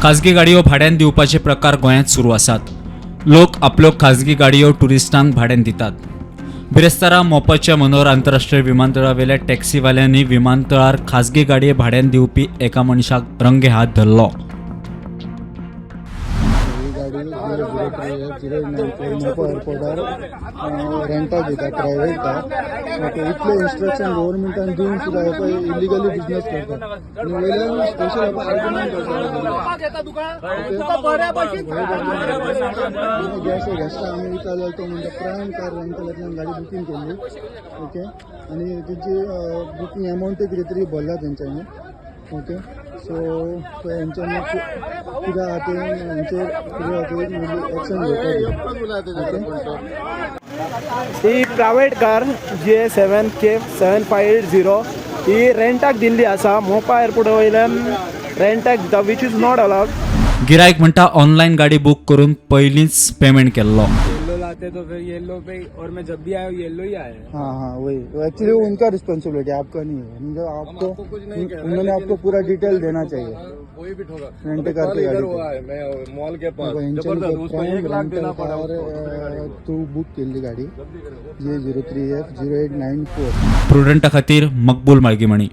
खाजगी गाडयो भाड्यान दिवपाचे प्रकार गोंयांत सुरू आसात। लोक आपल्यो खाजगी गाडयो टुरिस्टांक भाड्यान दितात। बिरेस्तारा मोपाच्या मनोहर आंतरराष्ट्रीय विमानतळावेल्या टॅक्सीवाल्यांनी विमानतळार खाजगी गाडये भाड्यान दिवपी एका मनशाक रंगे हात धरलो। एअरपोर्टार रेंटाक दिता प्रायवेट इतले इन्स्ट्रक्शन गव्हर्मेंटान दिवन सुद्दां इलिगली बिजनेस करतात आनी वयल्यान स्पेशल आर्ग्युमेंट गेस्टा आमी वयता जाल्यार तो म्हणजे प्रायम कार रेंटलांतल्यान गाडी बुकींग केल्ली ओके आनी तेची बुकींग अमावंट कितें तरी भरला तेंच्यांनी ओके सो हेंच्यांनी कित्याक खातीर हेंचेर एक्शन घेवपाक ही प्रायवेट कार GA7K7580 ही रेंटाक दिल्ली आसा मोपा एअरपोर्टा वयल्यान रेंटाक दिता विच इज नॉट अलाउड। गिरायक म्हणटा ऑनलायन गाडी बुक करून पयलींच पेमेंट केल्लो। आते तो फिर येलो पे और मैं जब भी आया येलो ही आया। हाँ वही एक्चुअली उनका रिस्पॉन्सिबिलिटी आपका नहीं है मतलब आपको कुछ नहीं कह उन्होंने आपको पूरा डिटेल देना चाहिए। कोई भी ठोका रेंट कार की गाड़ी हुआ है मैं मॉल के पास जबरदस्त उसको 1 लाख देना पड़ा तू बुक केल्ली गाडी GA03F0894 प्रुडंटा खातीर मकबूल माळगीमणी।